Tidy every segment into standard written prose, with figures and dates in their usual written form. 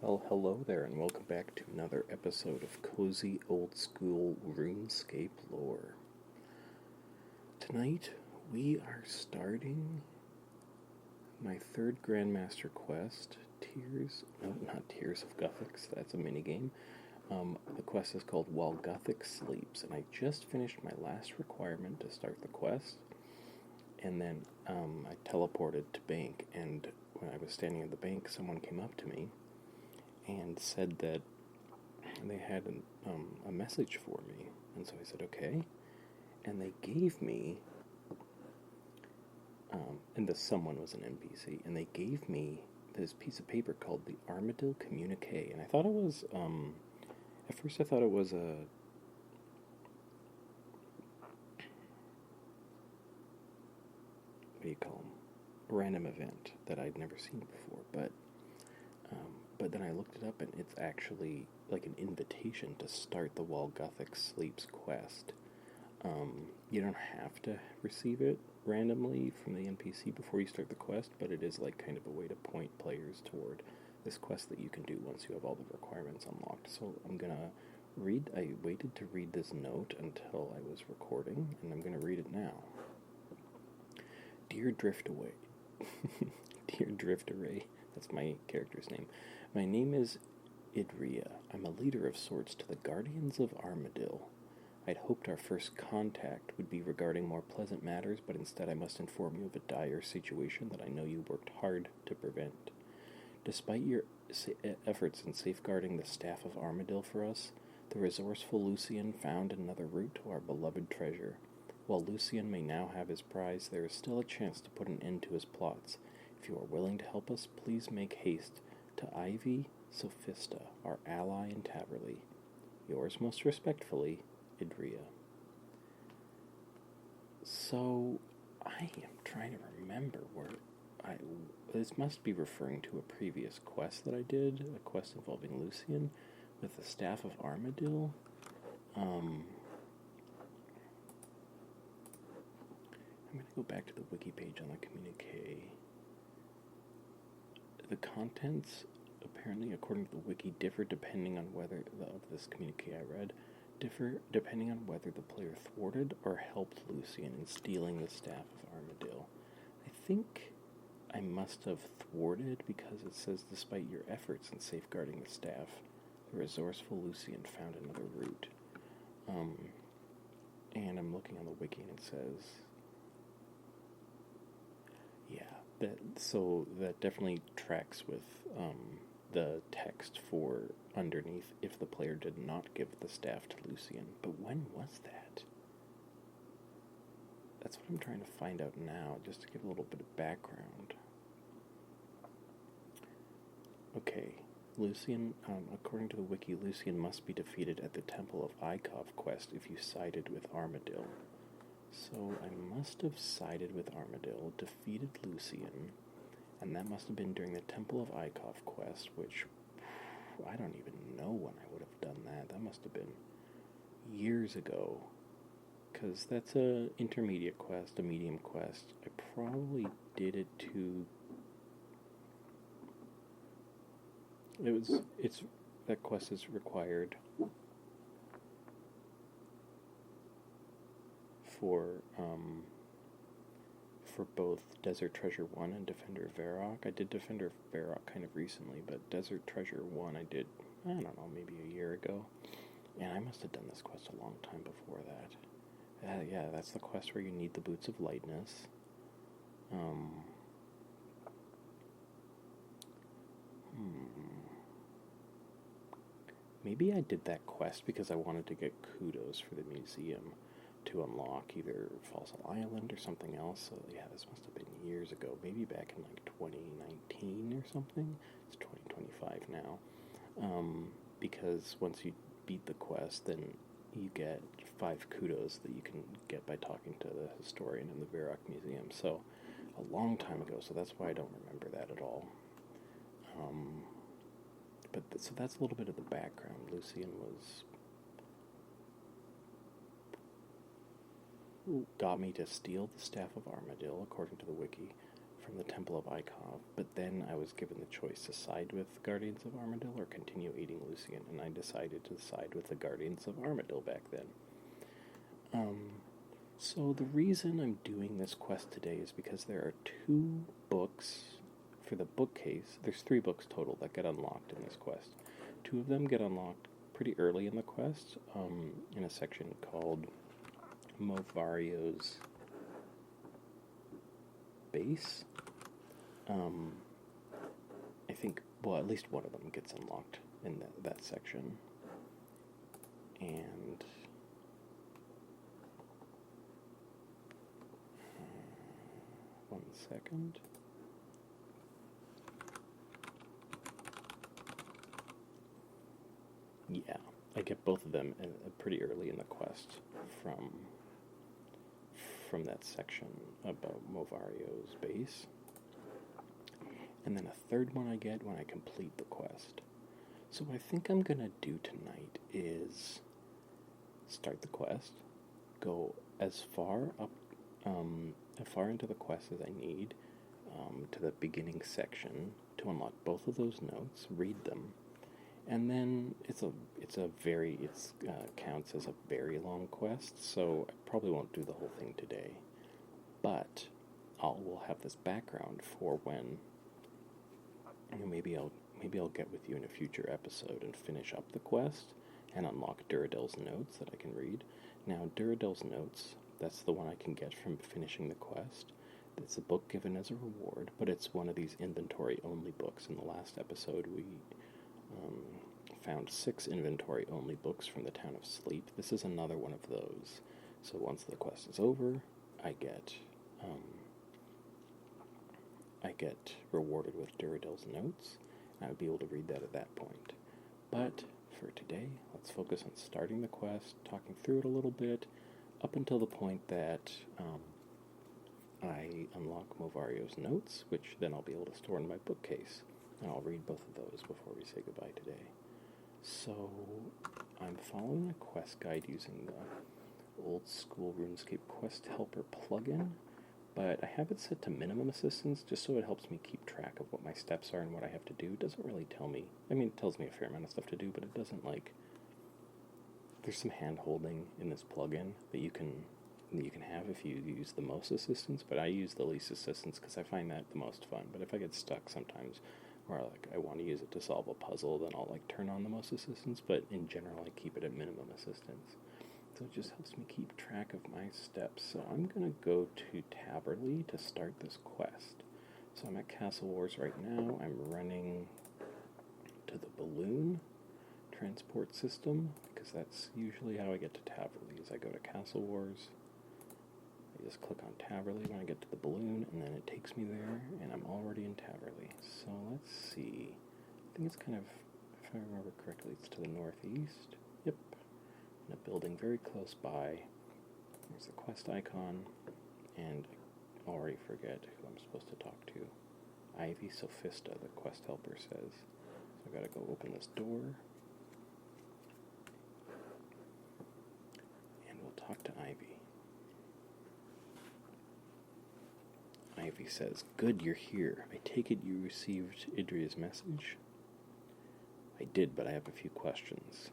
Well, hello there, and welcome back to another episode of Cozy Old School RuneScape Lore. Tonight, we are starting my third Grandmaster quest, not Tears of Guthix, that's a minigame. The quest is called While Guthix Sleeps, and I just finished my last requirement to start the quest, and then I teleported to bank, and when I was standing at the bank, someone came up to me and said that they had a message for me. And so I said, okay. And they gave me, and the someone was an NPC, and they gave me this piece of paper called the Armadillo Communique. And I thought it was, at first I thought it was what do you call them? A random event that I'd never seen before. But then I looked it up, and it's actually like an invitation to start the While Guthix Sleeps quest. You don't have to receive it randomly from the NPC before you start the quest, but it is like kind of a way to point players toward this quest that you can do once you have all the requirements unlocked. So I'm gonna I waited to read this note until I was recording, and I'm gonna read it now. Dear Driftaway, Dear Driftarray, that's my character's name. My name is Idria. I'm a leader of sorts to the Guardians of Armadillo. I'd hoped our first contact would be regarding more pleasant matters, but instead I must inform you of a dire situation that I know you worked hard to prevent. Despite your efforts in safeguarding the staff of Armadillo for us, the resourceful Lucian found another route to our beloved treasure. While Lucian may now have his prize, there is still a chance to put an end to his plots. If you are willing to help us, please make haste to Ivy Sophista, our ally in Taverley. Yours most respectfully, Idria. So, I am trying to remember this must be referring to a previous quest that I did, a quest involving Lucian with the Staff of Armadillo. I'm going to go back to the wiki page on the communique. The contents, apparently, according to the wiki, differ depending on whether this communique I read differ depending on whether the player thwarted or helped Lucian in stealing the Staff of Armadillo. I think I must have thwarted because it says, despite your efforts in safeguarding the staff, the resourceful Lucian found another route. And I'm looking on the wiki and it says, so that definitely tracks with the text for underneath if the player did not give the staff to Lucian. But when was that? That's what I'm trying to find out now, just to give a little bit of background. Okay, Lucian, according to the wiki, Lucian must be defeated at the Temple of Ikov quest if you sided with Armadillo. So I must have sided with Armadillo, defeated Lucian, and that must have been during the Temple of Ikov quest, which I don't even know when I would have done that. That must have been years ago, because that's a intermediate quest, a medium quest. I probably did it to... that quest is required for both Desert Treasure 1 and Defender of Varrock. I did Defender of Varrock kind of recently, but Desert Treasure 1 I did, I don't know, maybe a year ago. And I must have done this quest a long time before that. Yeah, that's the quest where you need the Boots of Lightness. Maybe I did that quest because I wanted to get kudos for the museum to unlock either Fossil Island or something else. So yeah, this must have been years ago, maybe back in like 2019 or something. It's 2025 now. Because once you beat the quest, then you get 5 kudos that you can get by talking to the historian in the Varrock Museum. So a long time ago, so that's why I don't remember that at all. So that's a little bit of the background. Lucian got me to steal the Staff of Armadillo, according to the wiki, from the Temple of Ikov, but then I was given the choice to side with Guardians of Armadil or continue aiding Lucian, and I decided to side with the Guardians of Armadil back then. So the reason I'm doing this quest today is because there are 2 books for the bookcase. There's 3 books total that get unlocked in this quest. 2 of them get unlocked pretty early in the quest, in a section called Movario's Base. I think, well, at least one of them gets unlocked in that section. And one second. Yeah, I get both of them pretty early in the quest from that section about Movario's base. And then a third one I get when I complete the quest. So what I think I'm going to do tonight is start the quest, go as far into the quest as I need, to the beginning section to unlock both of those notes, read them, and then it counts as a very long quest, so I probably won't do the whole thing today, but we'll have this background for when, maybe I'll get with you in a future episode and finish up the quest and unlock Duradell's notes that I can read. Now, Duradell's notes, that's the one I can get from finishing the quest. It's a book given as a reward, but it's one of these inventory-only books. In the last episode, we found 6 inventory-only books from the town of Sleep. This is another one of those. So once the quest is over, I get rewarded with Duradell's notes. I would be able to read that at that point. But for today, let's focus on starting the quest, talking through it a little bit, up until the point that I unlock Movario's notes, which then I'll be able to store in my bookcase. And I'll read both of those before we say goodbye today. So, I'm following a quest guide using the old school RuneScape Quest Helper plugin, but I have it set to minimum assistance just so it helps me keep track of what my steps are and what I have to do. It doesn't really tell me, it tells me a fair amount of stuff to do, but it doesn't there's some hand-holding in this plugin that you can have if you use the most assistance, but I use the least assistance because I find that the most fun. But if I get stuck sometimes, or I want to use it to solve a puzzle, then I'll turn on the most assistance, but in general I keep it at minimum assistance. So it just helps me keep track of my steps. So I'm going to go to Taverley to start this quest. So I'm at Castle Wars right now. I'm running to the balloon transport system, because that's usually how I get to Taverley, is I go to Castle Wars, I just click on Taverley when I get to the balloon, and then it takes me there, and I'm already in Taverley. So let's see, I think it's kind of, if I remember correctly, it's to the northeast. Yep, in a building very close by. There's the quest icon, and I already forget who I'm supposed to talk to. Ivy Sophista, the quest helper says. So I gotta go open this door. Talk to Ivy. Ivy says, "Good, you're here. I take it you received Idria's message?" "I did, but I have a few questions."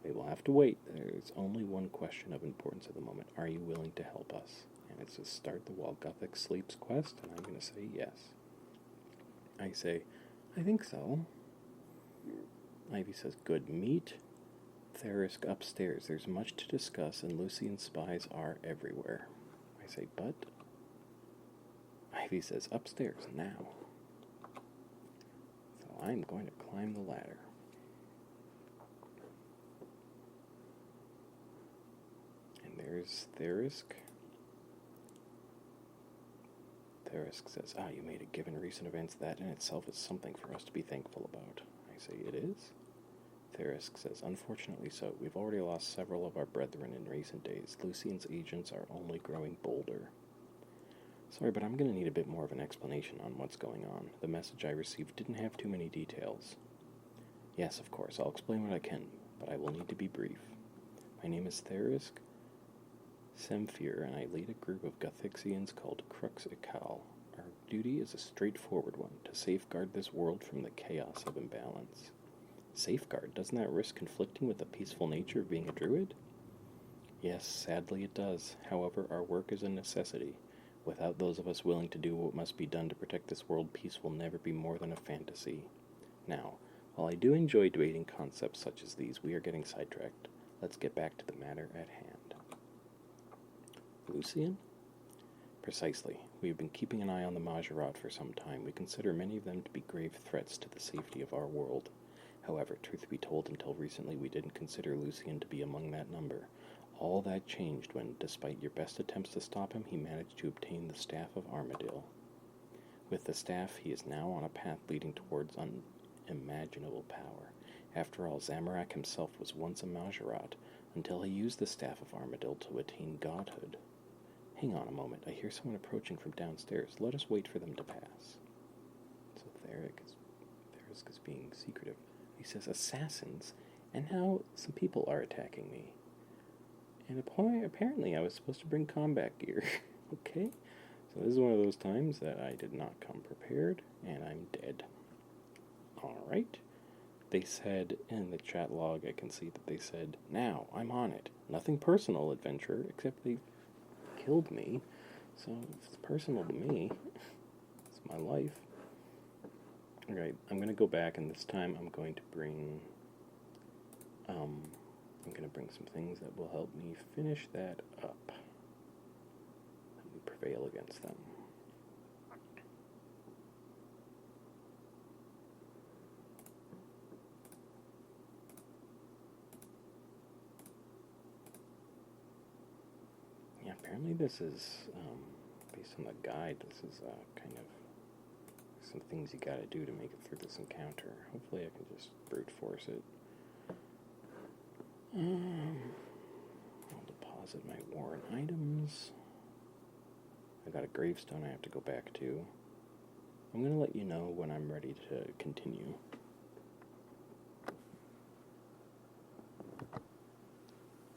"We will have to wait. There's only one question of importance at the moment. Are you willing to help us?" And it says, "Start the While Guthix Sleeps quest," and I'm going to say yes. I say, "I think so." Ivy says, "Good. Meet Therisk upstairs. There's much to discuss, and Lucian's spies are everywhere." I say, "But?" Ivy says, "Upstairs, now." So I'm going to climb the ladder. And there's Therisk. Therisk says, "You made it given recent events. That in itself is something for us to be thankful about." I say, "It is?" Therisk says, "Unfortunately so. We've already lost several of our brethren in recent days. Lucian's agents are only growing bolder." "Sorry, but I'm going to need a bit more of an explanation on what's going on. The message I received didn't have too many details." "Yes, of course. I'll explain what I can, but I will need to be brief. My name is Therisk Semphir, and I lead a group of Guthixians called Crux Ikal. duty is a straightforward one, to safeguard this world from the chaos of imbalance. Safeguard? Doesn't that risk conflicting with the peaceful nature of being a druid? Yes, sadly it does. However, our work is a necessity. Without those of us willing to do what must be done to protect this world, peace will never be more than a fantasy. Now, while I do enjoy debating concepts such as these, we are getting sidetracked. Let's get back to the matter at hand. Lucian? Precisely. We have been keeping an eye on the Majorat for some time. We consider many of them to be grave threats to the safety of our world. However, truth be told, until recently we didn't consider Lucian to be among that number. All that changed when, despite your best attempts to stop him, he managed to obtain the Staff of Armadil. With the staff, he is now on a path leading towards unimaginable power. After all, Zamorak himself was once a Majorat, until he used the Staff of Armadil to attain godhood. Hang on a moment, I hear someone approaching from downstairs. Let us wait for them to pass. So Therisk is being secretive. He says, assassins, and now some people are attacking me. And apparently I was supposed to bring combat gear. Okay? So this is one of those times that I did not come prepared, and I'm dead. Alright. They said, in the chat log, I can see that they said, now, I'm on it. Nothing personal, adventurer, except they killed me. So if it's personal to me, it's my life. Alright, I'm going to go back, and this time I'm going to bring some things that will help me finish that up. Let me prevail against them. Yeah, apparently this is, based on the guide, this is kind of some things you gotta do to make it through this encounter. Hopefully I can just brute force it. I'll deposit my worn items. I got a gravestone I have to go back to. I'm going to let you know when I'm ready to continue.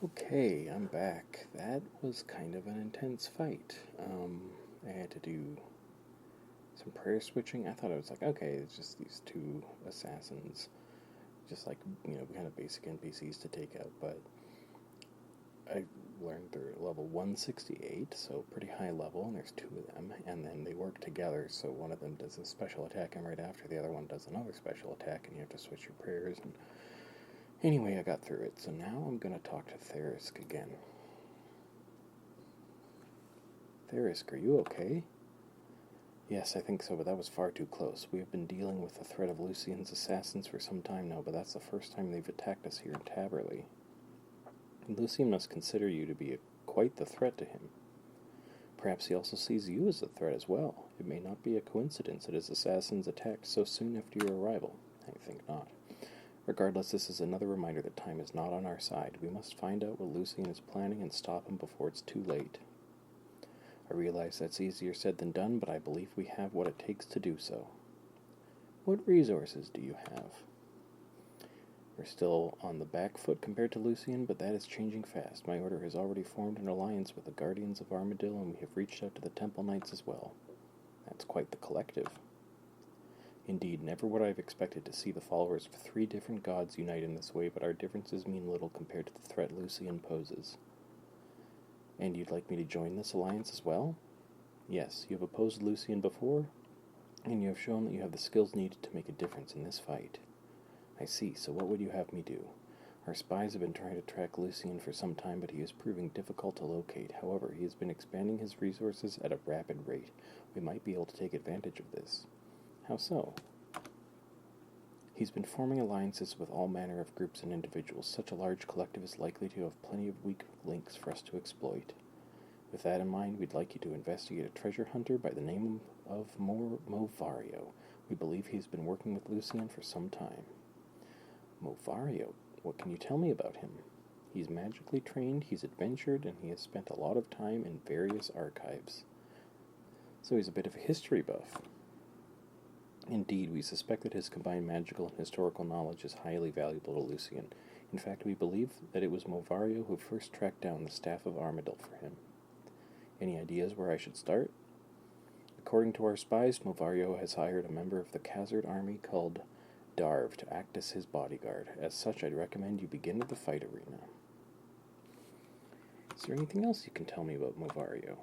Okay, I'm back. That was kind of an intense fight. I had to do some prayer switching. I thought it was like, okay, it's just these two assassins. Just like, kind of basic NPCs to take out, but I learned they're level 168, so pretty high level, and there's two of them, and then they work together, so one of them does a special attack, and right after the other one does another special attack, and you have to switch your prayers, and anyway, I got through it, so now I'm going to talk to Therisk again. Therisk, are you okay? Yes, I think so, but that was far too close. We have been dealing with the threat of Lucian's assassins for some time now, but that's the first time they've attacked us here in Taberley. Lucian must consider you to be quite the threat to him. Perhaps he also sees you as a threat as well. It may not be a coincidence that his assassins attacked so soon after your arrival. I think not. Regardless, this is another reminder that time is not on our side. We must find out what Lucian is planning and stop him before it's too late. I realize that's easier said than done, but I believe we have what it takes to do so. What resources do you have? We're still on the back foot compared to Lucian, but that is changing fast. My order has already formed an alliance with the Guardians of Armadil, and we have reached out to the Temple Knights as well. That's quite the collective. Indeed, never would I have expected to see the followers of 3 different gods unite in this way, but our differences mean little compared to the threat Lucian poses. And you'd like me to join this alliance as well? Yes, you have opposed Lucian before, and you have shown that you have the skills needed to make a difference in this fight. I see, so what would you have me do? Our spies have been trying to track Lucian for some time, but he is proving difficult to locate. However, he has been expanding his resources at a rapid rate. We might be able to take advantage of this. How so? He's been forming alliances with all manner of groups and individuals. Such a large collective is likely to have plenty of weak links for us to exploit. With that in mind, we'd like you to investigate a treasure hunter by the name of Movario. We believe he's been working with Lucian for some time. Movario? What can you tell me about him? He's magically trained, he's adventured, and he has spent a lot of time in various archives. So he's a bit of a history buff. Indeed, we suspect that his combined magical and historical knowledge is highly valuable to Lucian. In fact, we believe that it was Movario who first tracked down the Staff of Armadil for him. Any ideas where I should start? According to our spies, Movario has hired a member of the Khazard army called Darv to act as his bodyguard. As such, I'd recommend you begin at the fight arena. Is there anything else you can tell me about Movario?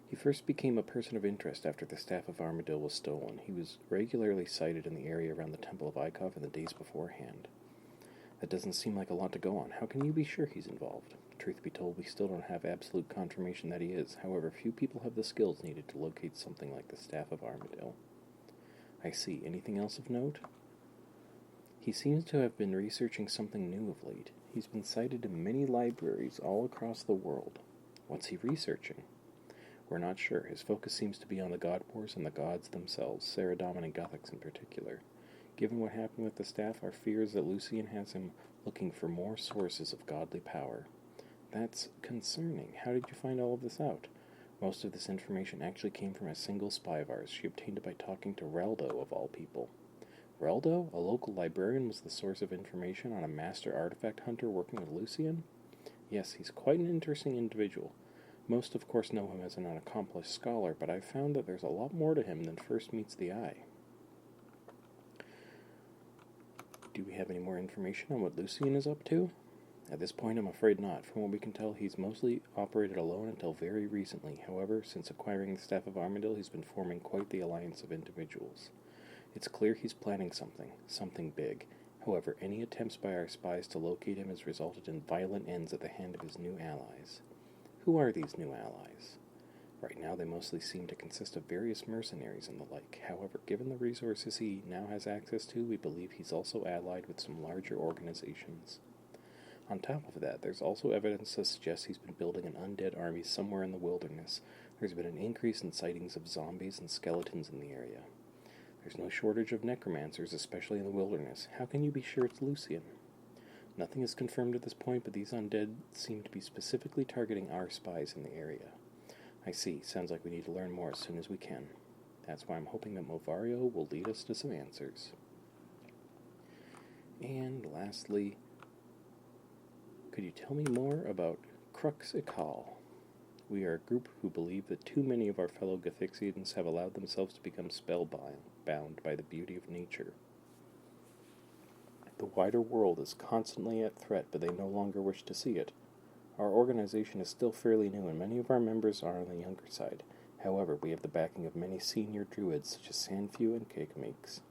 He first became a person of interest after the Staff of Armadil was stolen. He was regularly sighted in the area around the Temple of Ikov in the days beforehand. That doesn't seem like a lot to go on. How can you be sure he's involved? Truth be told, we still don't have absolute confirmation that he is. However, few people have the skills needed to locate something like the Staff of Armadil. I see. Anything else of note? He seems to have been researching something new of late. He's been cited in many libraries all across the world. What's he researching? We're not sure. His focus seems to be on the God Wars and the gods themselves, Saradomin and Guthix in particular. Given what happened with the staff, our fear is that Lucian has him looking for more sources of godly power. That's concerning. How did you find all of this out? Most of this information actually came from a single spy of ours. She obtained it by talking to Reldo, of all people. Reldo, a local librarian, was the source of information on a master artifact hunter working with Lucian? Yes, he's quite an interesting individual. Most, of course, know him as an accomplished scholar, but I've found that there's a lot more to him than first meets the eye. Do we have any more information on what Lucian is up to? At this point, I'm afraid not. From what we can tell, he's mostly operated alone until very recently. However, since acquiring the Staff of Armadil, he's been forming quite the alliance of individuals. It's clear he's planning something big. However, any attempts by our spies to locate him has resulted in violent ends at the hand of his new allies. Who are these new allies? Right now, they mostly seem to consist of various mercenaries and the like. However, given the resources he now has access to, we believe he's also allied with some larger organizations. On top of that, there's also evidence to suggest he's been building an undead army somewhere in the wilderness. There's been an increase in sightings of zombies and skeletons in the area. There's no shortage of necromancers, especially in the wilderness. How can you be sure it's Lucian? Nothing is confirmed at this point, but these undead seem to be specifically targeting our spies in the area. I see. Sounds like we need to learn more as soon as we can. That's why I'm hoping that Movario will lead us to some answers. And lastly, could you tell me more about Crux Ikal? We are a group who believe that too many of our fellow Guthixians have allowed themselves to become spellbound by the beauty of nature. The wider world is constantly at threat, but they no longer wish to see it. Our organization is still fairly new, and many of our members are on the younger side. However, we have the backing of many senior druids, such as Sanfew and Cakemakes.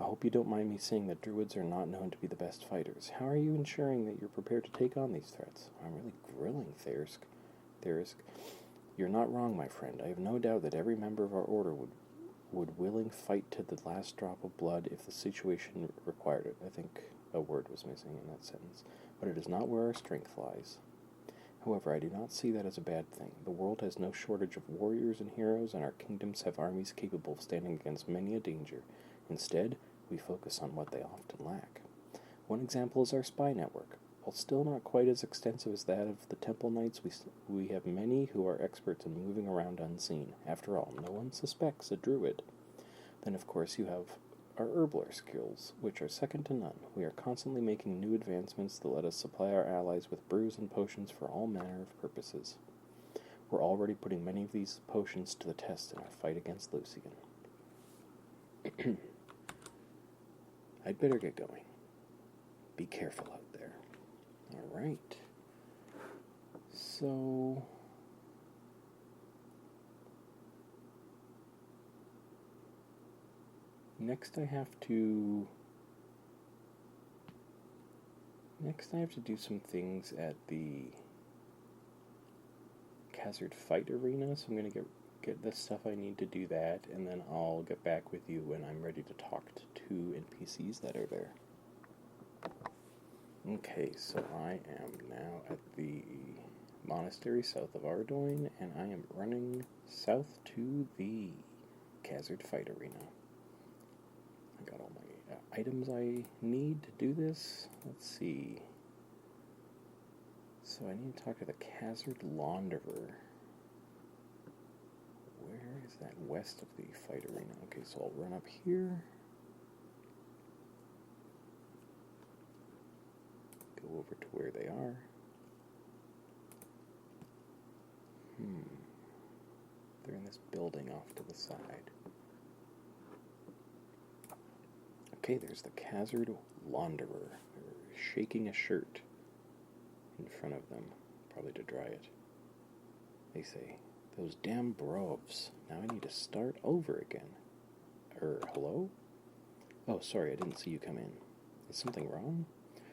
I hope you don't mind me saying that druids are not known to be the best fighters. How are you ensuring that you're prepared to take on these threats? I'm really grilling Therisk. You're not wrong, my friend. I have no doubt that every member of our order would willing fight to the last drop of blood if the situation required it. I think a word was missing in that sentence. But it is not where our strength lies. However, I do not see that as a bad thing. The world has no shortage of warriors and heroes, and our kingdoms have armies capable of standing against many a danger. Instead, we focus on what they often lack. One example is our spy network. While still not quite as extensive as that of the Temple Knights, we have many who are experts in moving around unseen. After all, no one suspects a druid. Then, of course, you have our herbler skills, which are second to none. We are constantly making new advancements that let us supply our allies with brews and potions for all manner of purposes. We're already putting many of these potions to the test in our fight against Lucian. I'd better get going. Be careful out there. Alright. So... Next I have to do some things at the Khazard fight arena, so I'm going to get the stuff I need to do that, and then I'll get back with you when I'm ready to talk to 2 NPCs that are there. Okay, so I am now at the monastery south of Ardoin, and I am running south to the Khazard fight arena. I got all my items I need to do this. Let's see. So I need to talk to the Khazard Launderer. Where is that west of the fight arena? Okay, so I'll run up here. Go over to where they are. They're in this building off to the side. Okay, there's the Khazard Launderer. They're shaking a shirt in front of them, probably to dry it. They say, "Those damn brovs. Now I need to start over again." Hello? Oh, sorry, I didn't see you come in. Is something wrong?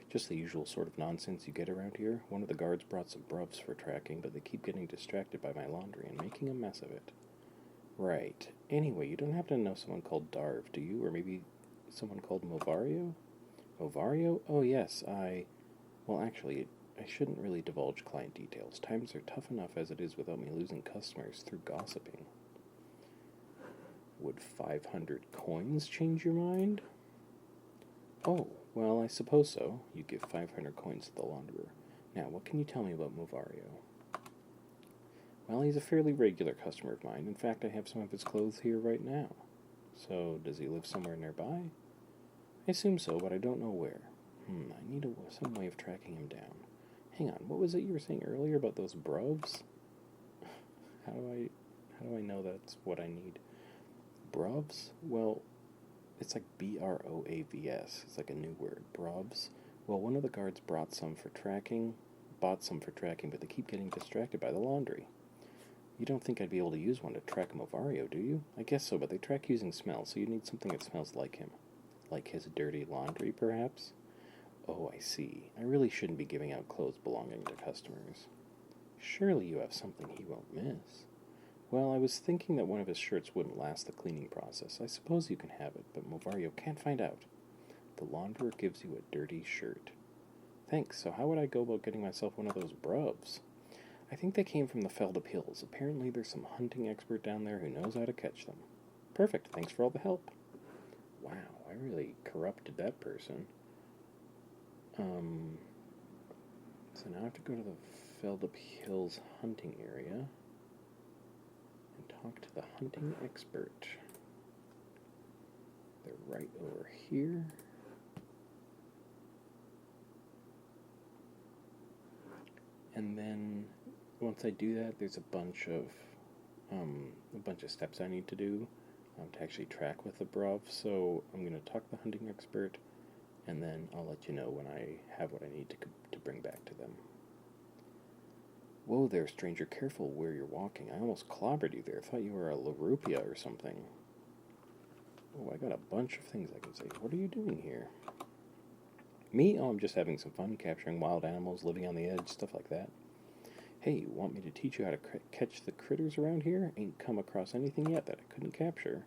Just the usual sort of nonsense you get around here. One of the guards brought some bruvs for tracking, but they keep getting distracted by my laundry and making a mess of it. Right. Anyway, you don't happen to know someone called Darv, do you? Or maybe someone called Movario? Movario? Oh, yes, Well, actually, I shouldn't really divulge client details. Times are tough enough as it is without me losing customers through gossiping. Would 500 coins change your mind? Oh, well, I suppose so. You give 500 coins to the launderer. Now, what can you tell me about Movario? Well, he's a fairly regular customer of mine. In fact, I have some of his clothes here right now. So, does he live somewhere nearby? I assume so, but I don't know where. I need some way of tracking him down. Hang on, what was it you were saying earlier about those bruvs? How do I know that's what I need? Bruvs? Well, it's like Brovs. It's like a new word. Bruvs. Well, one of the guards bought some for tracking, but they keep getting distracted by the laundry. You don't think I'd be able to use one to track Movario, do you? I guess so, but they track using smell, so you need something that smells like him. Like his dirty laundry, perhaps? Oh, I see. I really shouldn't be giving out clothes belonging to customers. Surely you have something he won't miss. Well, I was thinking that one of his shirts wouldn't last the cleaning process. I suppose you can have it, but Movario can't find out. The launderer gives you a dirty shirt. Thanks, so how would I go about getting myself one of those bruvs? I think they came from the Feldop Hills. Apparently there's some hunting expert down there who knows how to catch them. Perfect, thanks for all the help. Wow, I really corrupted that person. So now I have to go to the Feldop Hills hunting area and talk to the hunting expert. They're right over here. And then once I do that, there's a bunch of steps I need to do to actually track with the bruv. So I'm going to talk to the hunting expert, and then I'll let you know when I have what I need to bring back to them. Whoa there, stranger, careful where you're walking. I almost clobbered you there. Thought you were a Larupia or something. Oh, I got a bunch of things I can say. What are you doing here? Me? Oh, I'm just having some fun capturing wild animals, living on the edge, stuff like that. Hey, you want me to teach you how to catch the critters around here? Ain't come across anything yet that I couldn't capture.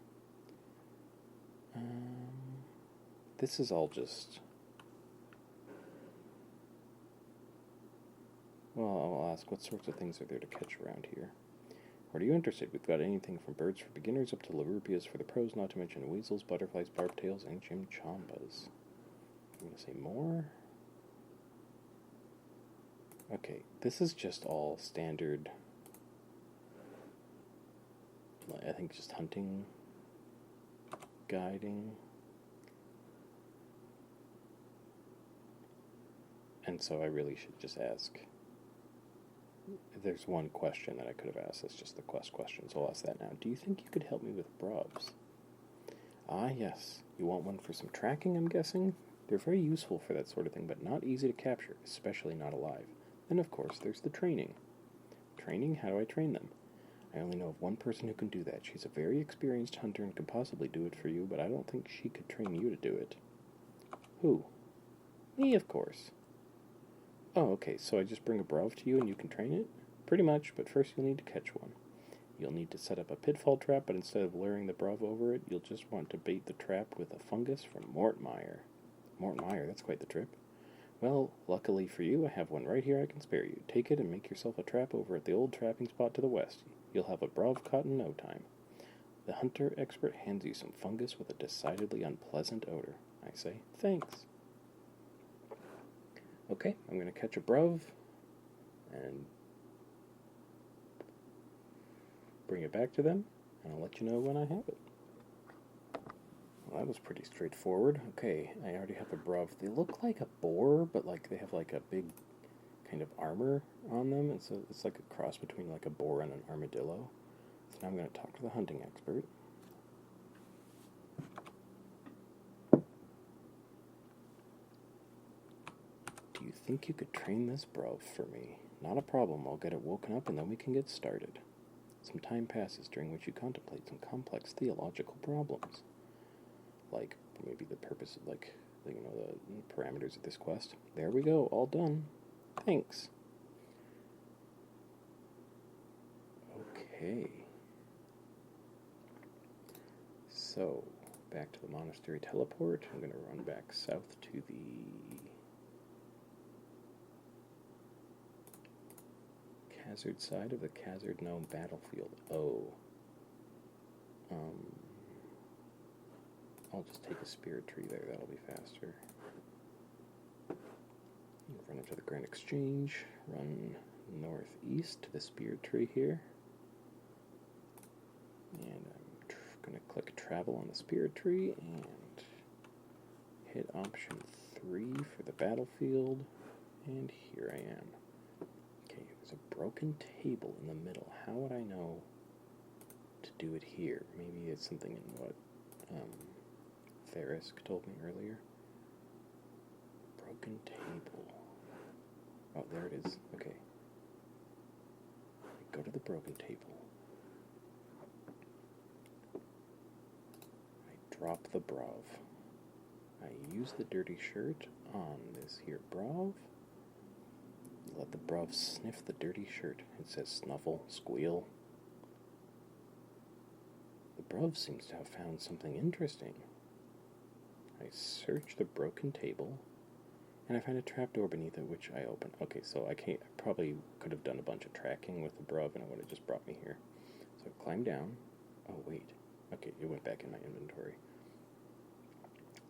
This is all just... Well, I'll ask, what sorts of things are there to catch around here? What are you interested? We've got anything from birds for beginners up to Larupias for the pros, not to mention weasels, butterflies, barbtails, and chimchambas. I'm going to say more. Okay, this is just all standard, I think just hunting, guiding. And so I really should just ask. There's one question that I could have asked. That's just the quest question, so I'll ask that now. Do you think you could help me with bruvs? Ah, yes. You want one for some tracking, I'm guessing? They're very useful for that sort of thing, but not easy to capture, especially not alive. Then, of course, there's the training. Training? How do I train them? I only know of one person who can do that. She's a very experienced hunter and can possibly do it for you, but I don't think she could train you to do it. Who? Me, of course. Oh, okay, so I just bring a bruv to you and you can train it? Pretty much, but first you'll need to catch one. You'll need to set up a pitfall trap, but instead of luring the bruv over it, you'll just want to bait the trap with a fungus from Mortmire. Mortmire, that's quite the trip. Well, luckily for you, I have one right here I can spare you. Take it and make yourself a trap over at the old trapping spot to the west. You'll have a bruv caught in no time. The hunter expert hands you some fungus with a decidedly unpleasant odor. I say, thanks. Okay, I'm going to catch a bruv and bring it back to them, and I'll let you know when I have it. Well, that was pretty straightforward. Okay, I already have a bruv. They look like a boar, but like they have like a big kind of armor on them, and so it's like a cross between like a boar and an armadillo. So now I'm going to talk to the hunting expert. Do you think you could train this bruv for me? Not a problem. I'll get it woken up and then we can get started. Some time passes during which you contemplate some complex theological problems. Like, maybe the purpose of, the parameters of this quest. There we go, all done. Thanks. Okay. So, back to the monastery teleport. I'm going to run back south to the Khazard side of the Khazard Gnome battlefield. I'll just take a spirit tree there, that'll be faster. Run up to the Grand Exchange, run northeast to the spirit tree here. And I'm going to click travel on the spirit tree and hit option 3 for the battlefield. And here I am. Okay, there's a broken table in the middle. How would I know to do it here? Maybe it's something in what Therisk told me earlier. Broken table. Oh, there it is. Okay. I go to the broken table. I drop the brav. I use the dirty shirt on this here brav. Let the brav sniff the dirty shirt. It says snuffle, squeal. The brav seems to have found something interesting. I search the broken table, and I find a trapdoor beneath it, which I open. Okay, so I probably could have done a bunch of tracking with the brav, and it would have just brought me here. So I climb down. Oh, wait. Okay, it went back in my inventory.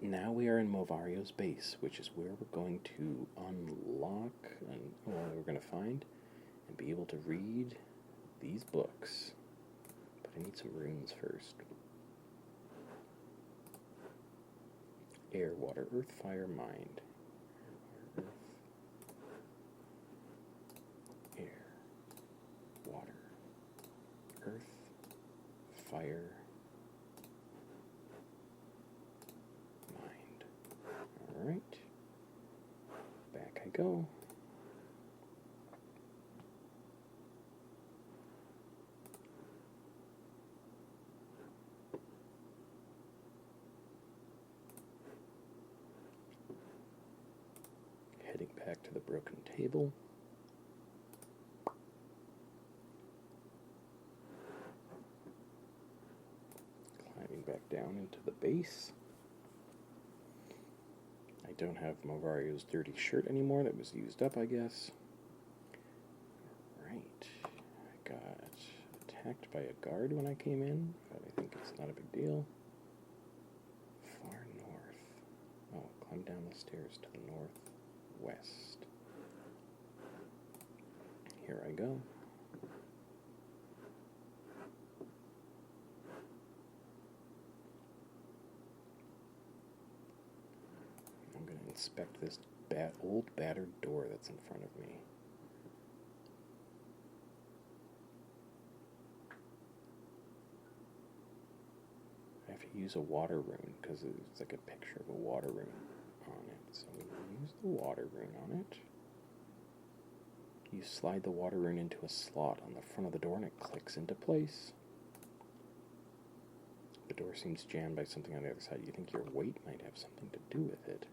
Now we are in Movario's base, which is where we're going to unlock, we're going to find and be able to read these books. But I need some runes first. Air, water, earth, fire, mind. Earth, air, water, earth, fire, mind. Alright. Back I go. Heading back to the broken table. Climbing back down into the base. I don't have Movario's dirty shirt anymore. That was used up, I guess. Right. I got attacked by a guard when I came in, but I think it's not a big deal. Far north. Oh, climb down the stairs to the northwest. Here I go. I'm going to inspect this old battered door that's in front of me. I have to use a water rune because it's like a picture of a water rune on it. So I'm going to use the water rune on it. You slide the water rune into a slot on the front of the door and it clicks into place. The door seems jammed by something on the other side. You think your weight might have something to do with it.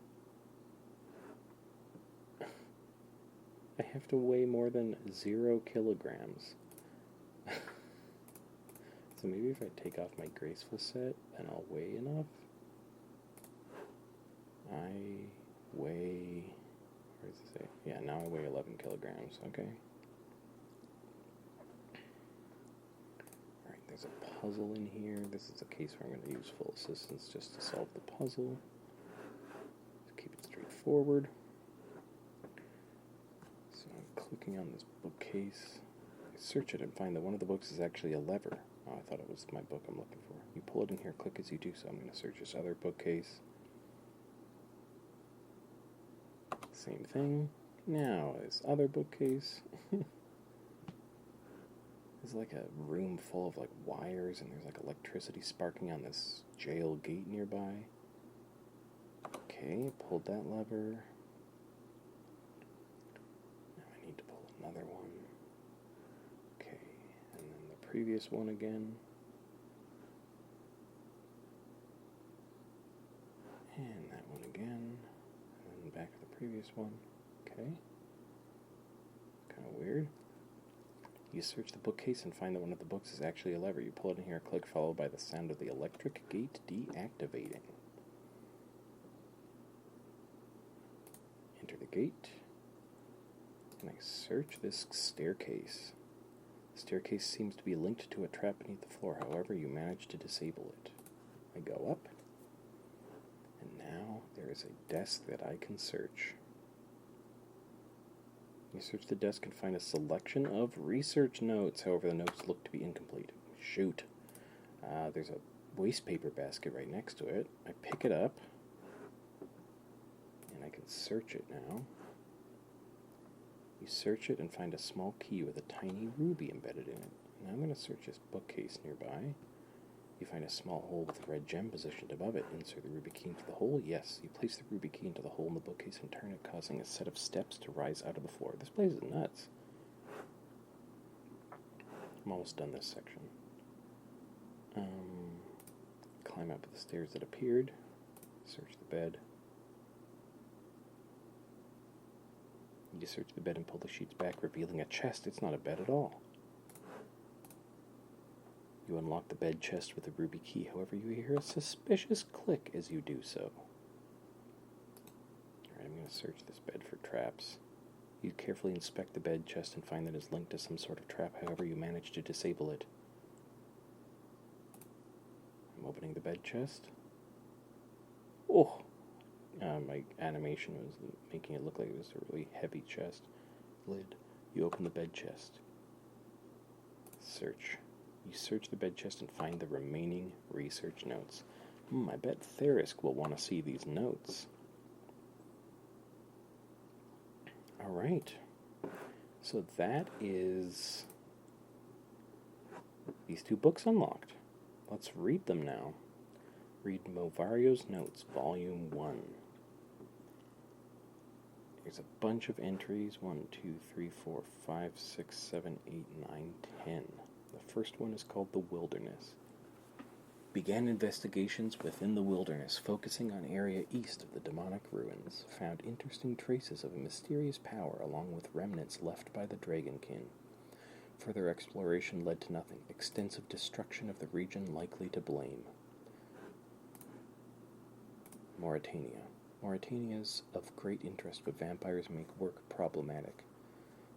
I have to weigh more than 0 kilograms. So maybe if I take off my graceful set, then I'll weigh enough. I weigh... Where does it say? Yeah, now I weigh 11 kilograms. Okay. Alright, there's a puzzle in here. This is a case where I'm going to use full assistance just to solve the puzzle. Keep it straightforward. So I'm clicking on this bookcase. I search it and find that one of the books is actually a lever. Oh, I thought it was my book I'm looking for. You pull it in here, click as you do so. I'm going to search this other bookcase. Same thing. Now, this other bookcase. This is like a room full of like wires, and there's like electricity sparking on this jail gate nearby. Okay, pulled that lever. Now I need to pull another one. Okay, and then the previous one again. And that one again. And then back to the previous one. Okay. Kind of weird. You search the bookcase and find that one of the books is actually a lever. You pull it and hear a click followed by the sound of the electric gate deactivating. Enter the gate. And I search this staircase. The staircase seems to be linked to a trap beneath the floor. However, you manage to disable it. I go up. And now there is a desk that I can search. You search the desk and find a selection of research notes. However, the notes look to be incomplete. Shoot. There's a waste paper basket right next to it. I pick it up. And I can search it now. You search it and find a small key with a tiny ruby embedded in it. Now I'm going to search this bookcase nearby. You find a small hole with a red gem positioned above it. Insert the ruby key into the hole. Yes, you place the ruby key into the hole in the bookcase and turn it, causing a set of steps to rise out of the floor. This place is nuts. I'm almost done this section. Climb up the stairs that appeared. Search the bed. You search the bed and pull the sheets back, revealing a chest. It's not a bed at all. You unlock the bed chest with a ruby key. However, you hear a suspicious click as you do so. Alright, I'm going to search this bed for traps. You carefully inspect the bed chest and find that it's linked to some sort of trap. However, you manage to disable it. I'm opening the bed chest. Oh! My animation was making it look like it was a really heavy chest lid. You open the bed chest. Search. You search the bed chest and find the remaining research notes. I bet Therisk will want to see these notes. Alright. So that is these two books unlocked. Let's read them now. Read Movario's Notes, Volume 1. There's a bunch of entries. 1, 2, 3, 4, 5, 6, 7, 8, 9, 10. The first one is called The Wilderness. Began investigations within the wilderness, focusing on area east of the demonic ruins. Found interesting traces of a mysterious power along with remnants left by the Dragonkin. Further exploration led to nothing. Extensive destruction of the region likely to blame. Mauritania. Mauritania is of great interest, but vampires make work problematic.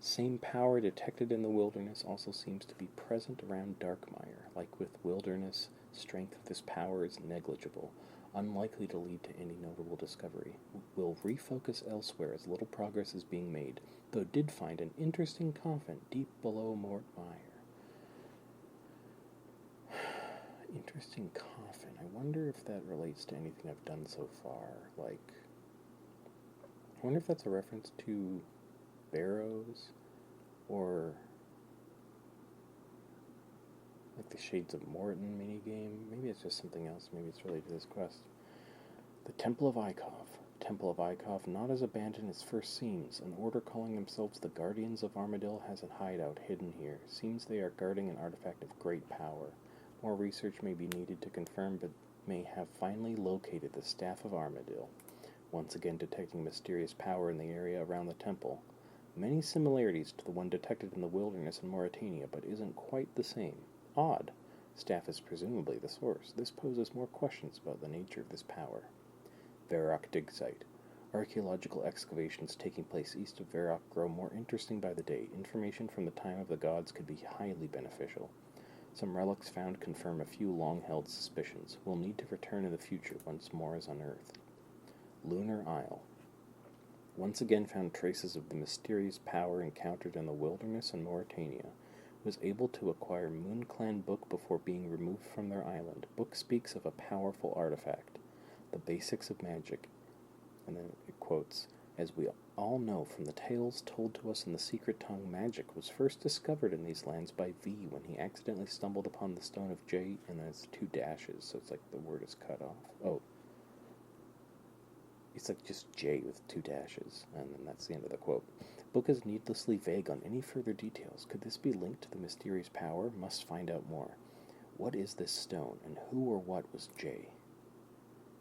Same power detected in the wilderness also seems to be present around Darkmire. Like with wilderness, strength of this power is negligible, unlikely to lead to any notable discovery. We'll refocus elsewhere as little progress is being made, though did find an interesting coffin deep below Mortmire. Interesting coffin. I wonder if that relates to anything I've done so far. I wonder if that's a reference to Barrows, or like the Shades of Morton minigame. Maybe it's just something else. Maybe it's related to this quest. The Temple of Ikov. Temple of Ikov not as abandoned as first seems. An order calling themselves the Guardians of Armadil has a hideout hidden here. Seems they are guarding an artifact of great power. More research may be needed to confirm, but may have finally located the Staff of Armadil. Once again detecting mysterious power in the area around the temple. Many similarities to the one detected in the wilderness in Mauritania, but isn't quite the same. Odd. Staff is presumably the source. This poses more questions about the nature of this power. Varrock dig site. Archaeological excavations taking place east of Varrock grow more interesting by the day. Information from the time of the gods could be highly beneficial. Some relics found confirm a few long-held suspicions. We'll need to return in the future once more is unearthed. Lunar Isle. Once again found traces of the mysterious power encountered in the wilderness in Mauritania. Was able to acquire Moon Clan book before being removed from their island. Book speaks of a powerful artifact. The basics of magic. And then it quotes, as we all know from the tales told to us in the secret tongue, magic was first discovered in these lands by V when he accidentally stumbled upon the stone of J, and then it's 2 dashes, so it's like the word is cut off. Oh. It's like just J with 2 dashes, and then that's the end of the quote. Book is needlessly vague on any further details. Could this be linked to the mysterious power? Must find out more. What is this stone, and who or what was J?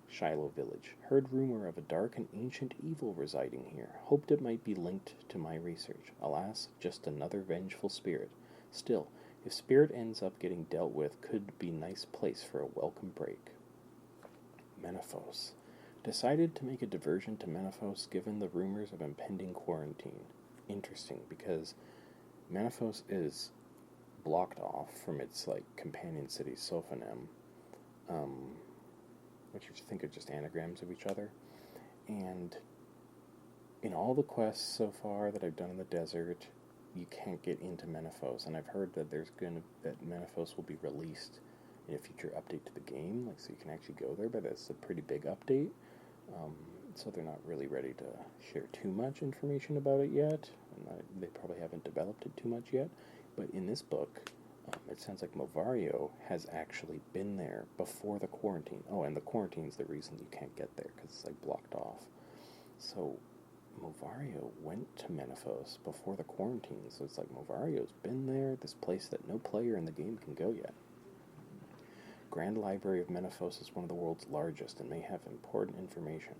Shiloh Village. Heard rumor of a dark and ancient evil residing here. Hoped it might be linked to my research. Alas, just another vengeful spirit. Still, if spirit ends up getting dealt with, could be nice place for a welcome break. Menaphos. Decided to make a diversion to Menaphos given the rumors of impending quarantine. Interesting, because Menaphos is blocked off from its companion city Sophonem, which you think are just anagrams of each other. And in all the quests so far that I've done in the desert, you can't get into Menaphos, and I've heard that that Menaphos will be released in a future update to the game, so you can actually go there, but that's a pretty big update. So they're not really ready to share too much information about it yet, and they probably haven't developed it too much yet. But in this book, it sounds like Movario has actually been there before the quarantine. Oh, and the quarantine's the reason you can't get there, because it's blocked off. So Movario went to Menaphos before the quarantine, so it's Movario's been there, this place that no player in the game can go yet. Grand Library of Menaphos is one of the world's largest and may have important information.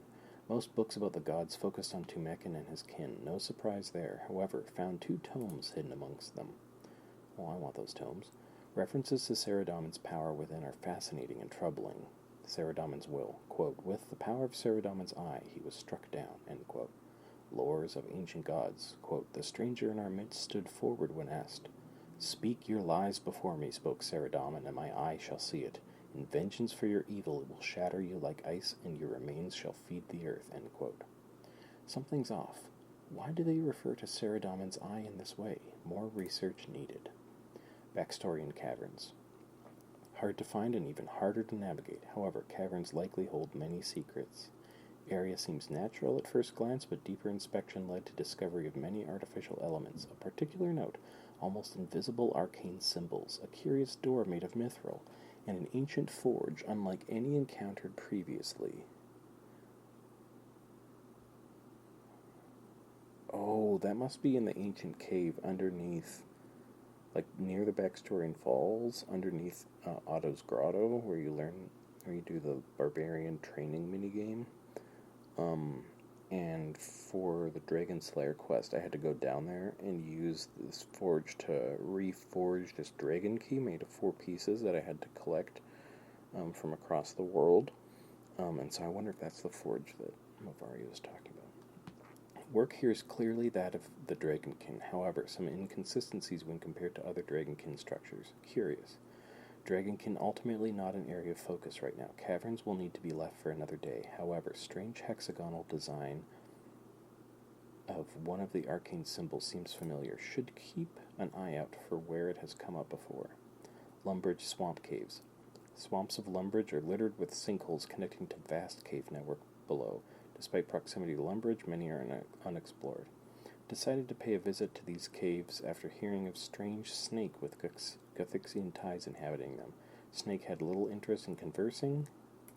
Most books about the gods focused on Tumekin and his kin. No surprise there. However, found 2 tomes hidden amongst them. Oh, I want those tomes. References to Saradomin's power within are fascinating and troubling. Saradomin's will. Quote, with the power of Saradomin's eye, he was struck down. End quote. Lores of ancient gods. Quote, the stranger in our midst stood forward when asked. Speak your lies before me, spoke Saradomin, and my eye shall see it. In vengeance for your evil, it will shatter you like ice, and your remains shall feed the earth. End quote. Something's off. Why do they refer to Saradomin's eye in this way? More research needed. Backstory in caverns. Hard to find and even harder to navigate. However, caverns likely hold many secrets. Area seems natural at first glance, but deeper inspection led to discovery of many artificial elements. A particular note, almost invisible arcane symbols, a curious door made of mithril, and an ancient forge unlike any encountered previously. Oh, that must be in the ancient cave underneath, near the Backstorian Falls, underneath Otto's Grotto, where you do the barbarian training minigame. And for the Dragon Slayer quest, I had to go down there and use this forge to reforge this dragon key made of 4 pieces that I had to collect from across the world. And so I wonder if that's the forge that Movario is talking about. Work here is clearly that of the Dragonkin, however, some inconsistencies when compared to other Dragonkin structures. Curious. Dragonkin ultimately not an area of focus right now. Caverns will need to be left for another day. However, strange hexagonal design of one of the arcane symbols seems familiar. Should keep an eye out for where it has come up before. Lumbridge Swamp Caves. Swamps of Lumbridge are littered with sinkholes connecting to vast cave network below. Despite proximity to Lumbridge, many are unexplored. Decided to pay a visit to these caves after hearing of strange snake with Guthixian ties inhabiting them. Snake had little interest in conversing,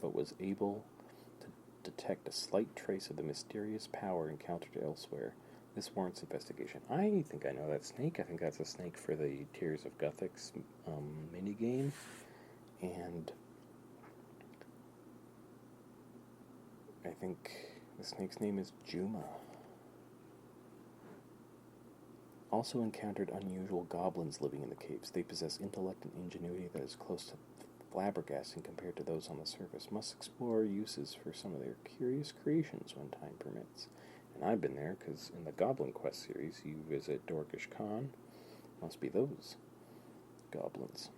but was able to detect a slight trace of the mysterious power encountered elsewhere. This warrants investigation. I think I know that snake. I think that's a snake for the Tears of Guthix minigame. And I think the snake's name is Juma. Also encountered unusual goblins living in the caves. They possess intellect and ingenuity that is close to flabbergasting compared to those on the surface. Must explore uses for some of their curious creations when time permits. And I've been there, because in the Goblin Quest series, you visit Dorkish Khan. Must be those goblins.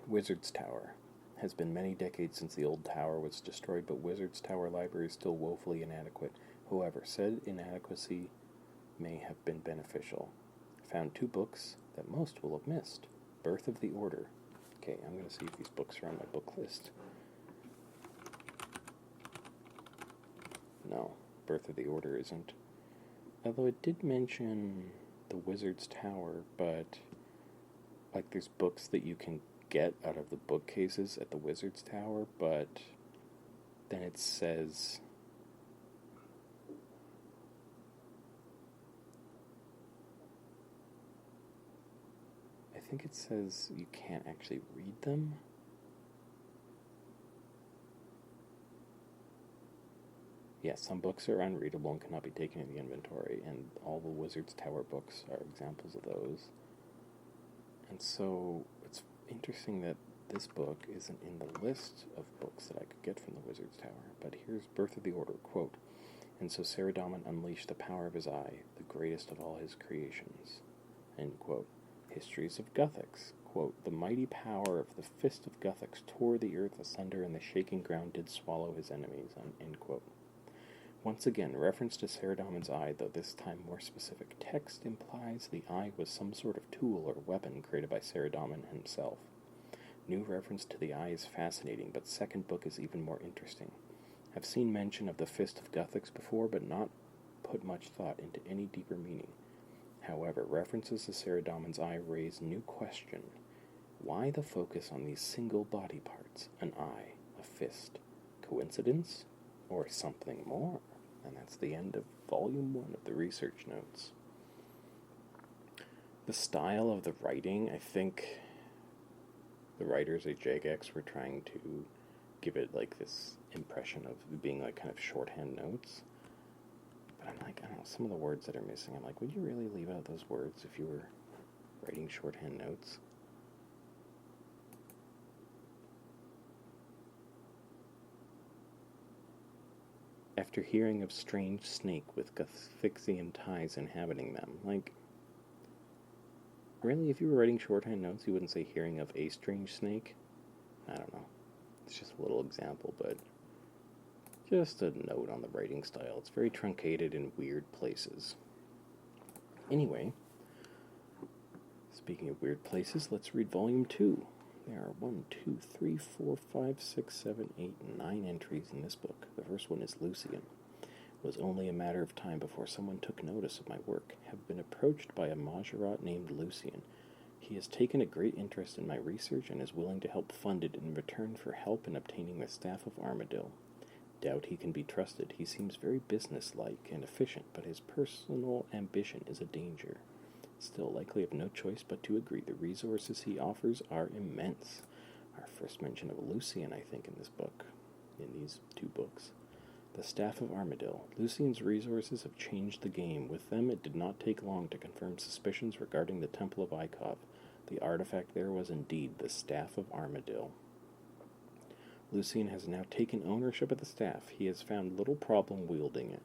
Wizard's Tower. Has been many decades since the old tower was destroyed, but Wizard's Tower Library is still woefully inadequate. However, said inadequacy may have been beneficial. Found 2 books that most will have missed. Birth of the Order. Okay, I'm going to see if these books are on my book list. No, Birth of the Order isn't. Although it did mention the Wizard's Tower, but like there's books that you can get out of the bookcases at the Wizard's Tower, but then it says I think it says you can't actually read them. Yeah, some books are unreadable and cannot be taken in the inventory, and all the Wizard's Tower books are examples of those. And so it's interesting that this book isn't in the list of books that I could get from the Wizard's Tower. But here's Birth of the Order, quote, "And so Saradomin unleashed the power of his eye, the greatest of all his creations." End quote. Histories of Guthix, quote, "The mighty power of the fist of Guthix tore the earth asunder, and the shaking ground did swallow his enemies." End quote. Once again, reference to Saradomin's eye, though this time more specific text implies the eye was some sort of tool or weapon created by Saradomin himself. New reference to the eye is fascinating, but second book is even more interesting. I've seen mention of the Fist of Guthix before, but not put much thought into any deeper meaning. However, references to Saradomin's eye raise new question. Why the focus on these single body parts? An eye, a fist. Coincidence? Or something more? And that's the end of Volume 1 of the research notes. The style of the writing, I think the writers at Jagex were trying to give it like this impression of being like kind of shorthand notes. But I'm like, I don't know, some of the words that are missing, I'm like, would you really leave out those words if you were writing shorthand notes? After hearing of strange snake with Guthixian ties inhabiting them, like, really, if you were writing shorthand notes, you wouldn't say hearing of a strange snake? I don't know. It's just a little example, but just a note on the writing style. It's very truncated in weird places. Anyway, speaking of weird places, let's read Volume 2. There are 1, 2, 3, 4, 5, 6, 7, 8, 9 entries in this book. The first one is Lucian. It was only a matter of time before someone took notice of my work. Have been approached by a Majorat named Lucian. He has taken a great interest in my research and is willing to help fund it in return for help in obtaining the Staff of Armadil. Doubt he can be trusted. He seems very businesslike and efficient, but his personal ambition is a danger. Still, likely have no choice but to agree. The resources he offers are immense. Our first mention of Lucian, I think, in this book, in these two books. The Staff of Armadil. Lucian's resources have changed the game. With them, it did not take long to confirm suspicions regarding the Temple of Ikov. The artifact there was indeed the Staff of Armadil. Lucian has now taken ownership of the staff. He has found little problem wielding it.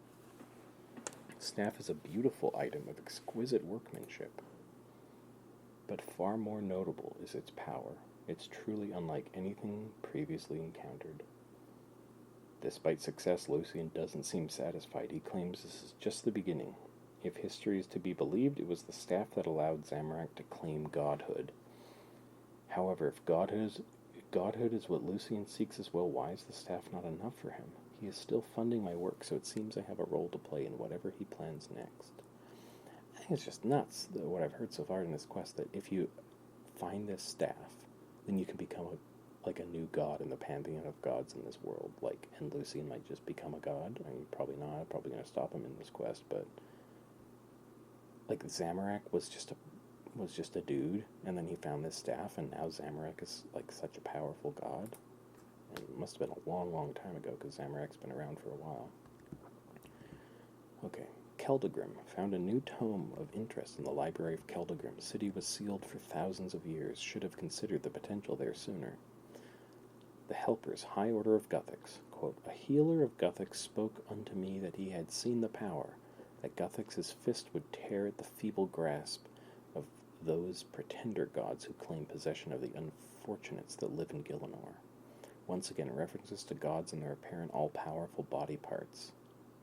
The staff is a beautiful item of exquisite workmanship, but far more notable is its power. It's truly unlike anything previously encountered. Despite success, Lucian doesn't seem satisfied. He claims this is just the beginning. If history is to be believed, it was the staff that allowed Zamorak to claim godhood. However, if godhood is what Lucian seeks as well, why is the staff not enough for him? He is still funding my work, so it seems I have a role to play in whatever he plans next. I think it's just nuts, what I've heard so far in this quest, that if you find this staff, then you can become a new god in the pantheon of gods in this world. And Lucian might just become a god. I mean, probably not. I'm probably going to stop him in this quest, but Zamorak was just a dude, and then he found this staff, and now Zamorak is such a powerful god. And it must have been a long, long time ago, because Zamorak's been around for a while. Okay, Keldagrim. Found a new tome of interest in the library of Keldagrim. City was sealed for thousands of years. Should have considered the potential there sooner. The Helpers, High Order of Guthix. Quote, a healer of Guthix spoke unto me that he had seen the power, that Guthix's fist would tear at the feeble grasp of those pretender gods who claim possession of the unfortunates that live in Gielinor. Once again, references to gods and their apparent all-powerful body parts.